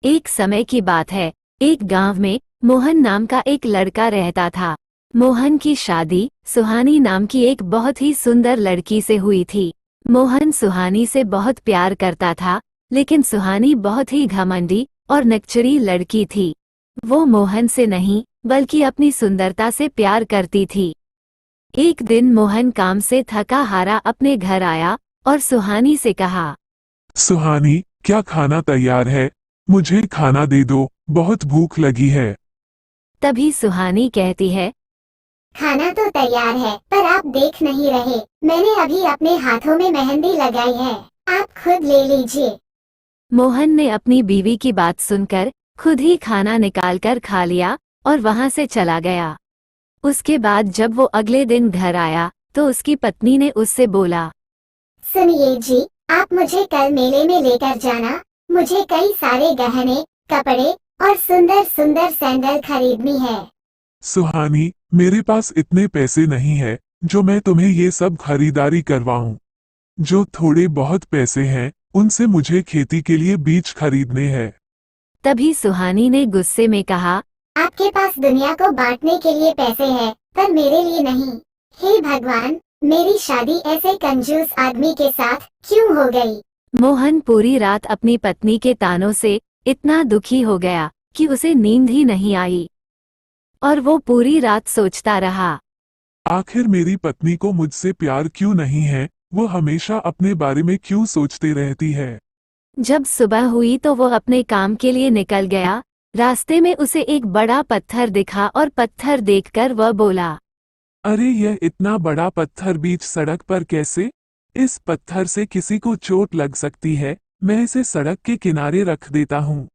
एक समय की बात है। एक गांव में मोहन नाम का एक लड़का रहता था। मोहन की शादी सुहानी नाम की एक बहुत ही सुंदर लड़की से हुई थी। मोहन सुहानी से बहुत प्यार करता था, लेकिन सुहानी बहुत ही घमंडी और नकचरी लड़की थी। वो मोहन से नहीं बल्कि अपनी सुंदरता से प्यार करती थी। एक दिन मोहन काम से थका हारा अपने घर आया और सुहानी से कहा, सुहानी, क्या खाना तैयार है? मुझे खाना दे दो, बहुत भूख लगी है। तभी सुहानी कहती है, खाना तो तैयार है, पर आप देख नहीं रहे, मैंने अभी अपने हाथों में मेहंदी लगाई है, आप खुद ले लीजिए। मोहन ने अपनी बीवी की बात सुनकर खुद ही खाना निकालकर खा लिया और वहां से चला गया। उसके बाद जब वो अगले दिन घर आया तो उसकी पत्नी ने उससे बोला, सुनिए जी, आप मुझे कल मेले में लेकर जाना, मुझे कई सारे गहने, कपड़े और सुंदर सुंदर सैंडल खरीदनी है। सुहानी, मेरे पास इतने पैसे नहीं है जो मैं तुम्हें ये सब खरीदारी करवाऊं। जो थोड़े बहुत पैसे हैं उनसे मुझे खेती के लिए बीज खरीदने हैं। तभी सुहानी ने गुस्से में कहा, आपके पास दुनिया को बांटने के लिए पैसे हैं, पर मेरे लिए नहीं। हे भगवान, मेरी शादी ऐसे कंजूस आदमी के साथ क्यों हो गई? मोहन पूरी रात अपनी पत्नी के तानों से इतना दुखी हो गया कि उसे नींद ही नहीं आई और वो पूरी रात सोचता रहा। आखिर मेरी पत्नी को मुझसे प्यार क्यों नहीं है? वो हमेशा अपने बारे में क्यों सोचती रहती है? जब सुबह हुई तो वो अपने काम के लिए निकल गया। रास्ते में उसे एक बड़ा पत्थर दिखा और पत्थर देखकर वह बोला, अरे, यह इतना बड़ा पत्थर बीच सड़क पर कैसे? इस पत्थर से किसी को चोट लग सकती है, मैं इसे सड़क के किनारे रख देता हूँ।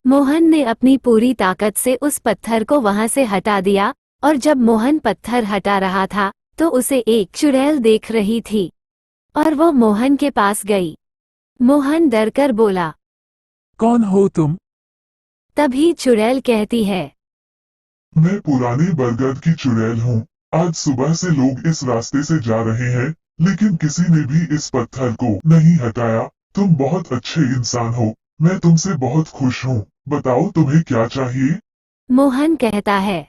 मोहन ने अपनी पूरी ताकत से उस पत्थर को वहां से हटा दिया और जब मोहन पत्थर हटा रहा था तो उसे एक चुड़ैल देख रही थी और वो मोहन के पास गई। मोहन डरकर बोला, कौन हो तुम? तभी चुड़ैल कहती है, मैं पुरानी बरगद की चुड़ैल हूँ। आज सुबह से लोग इस रास्ते से जा रहे हैं, लेकिन किसी ने भी इस पत्थर को नहीं हटाया। तुम बहुत अच्छे इंसान हो, मैं तुमसे बहुत खुश हूँ। बताओ तुम्हें क्या चाहिए? मोहन कहता है,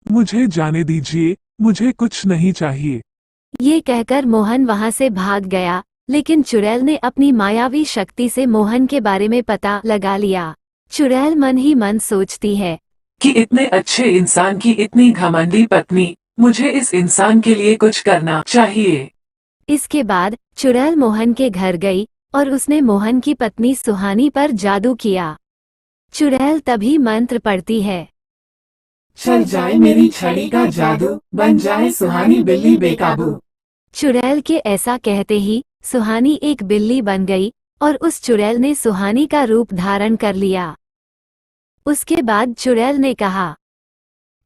मुझे जाने दीजिए, मुझे कुछ नहीं चाहिए। ये कहकर मोहन वहां से भाग गया, लेकिन चुड़ैल ने अपनी मायावी शक्ति से मोहन के बारे में पता लगा लिया। चुड़ैल मन ही मन सोचती है कि इतने अच्छे इंसान की इतनी घमंडी पत्नी, मुझे इस इंसान के लिए कुछ करना चाहिए। इसके बाद चुड़ैल मोहन के घर गई और उसने मोहन की पत्नी सुहानी पर जादू किया। चुड़ैल तभी मंत्र पढ़ती है, चल जाए मेरी छड़ी का जादू, बन जाए सुहानी बिल्ली बेकाबू। चुड़ैल के ऐसा कहते ही सुहानी एक बिल्ली बन गई और उस चुड़ैल ने सुहानी का रूप धारण कर लिया। उसके बाद चुड़ैल ने कहा,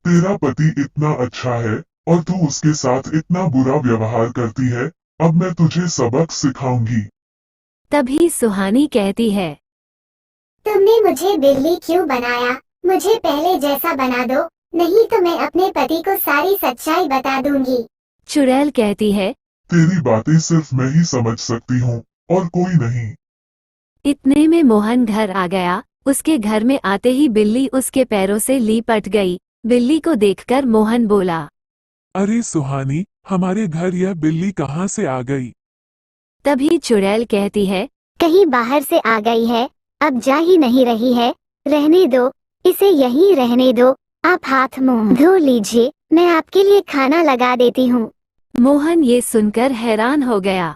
तेरा पति इतना अच्छा है और तू उसके साथ इतना बुरा व्यवहार करती है। अब मैं तुझे सबक सिखाऊंगी। तभी सुहानी कहती है, तुमने मुझे बिल्ली क्यों बनाया? मुझे पहले जैसा बना दो, नहीं तो मैं अपने पति को सारी सच्चाई बता दूंगी। चुड़ैल कहती है, तेरी बातें सिर्फ मैं ही समझ सकती हूँ और कोई नहीं। इतने में मोहन घर आ गया। उसके घर में आते ही बिल्ली उसके पैरों से लिपट गई। बिल्ली को देखकर मोहन बोला, अरे सुहानी, हमारे घर यह बिल्ली कहाँ से आ गई? तभी चुड़ैल कहती है, कहीं बाहर से आ गई है, अब जा ही नहीं रही है। रहने दो, इसे यहीं रहने दो। आप हाथ मुंह धो लीजिए, मैं आपके लिए खाना लगा देती हूँ। मोहन ये सुनकर हैरान हो गया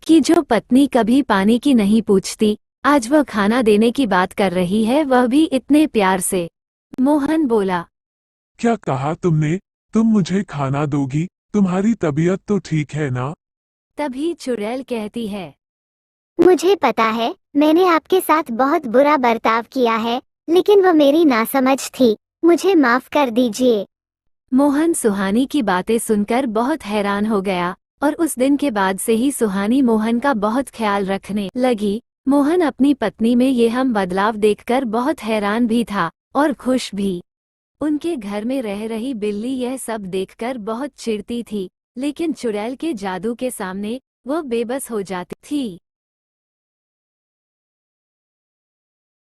कि जो पत्नी कभी पानी की नहीं पूछती, आज वह खाना देने की बात कर रही है, वह भी इतने प्यार से। मोहन बोला, क्या कहा तुमने? तुम मुझे खाना दोगी? तुम्हारी तबीयत तो ठीक है ना? तभी चुड़ैल कहती है, मुझे पता है, मैंने आपके साथ बहुत बुरा बर्ताव किया है, लेकिन वह मेरी नासमझ थी। मुझे माफ कर दीजिए। मोहन सुहानी की बातें सुनकर बहुत हैरान हो गया और उस दिन के बाद से ही सुहानी मोहन का बहुत ख्याल रखने लगी। मोहन अपनी पत्नी में ये हम बदलाव देखकर बहुत हैरान भी था और खुश भी। उनके घर में रह रही बिल्ली यह सब देखकर बहुत चिढ़ती थी, लेकिन चुड़ैल के जादू के सामने वो बेबस हो जाती थी।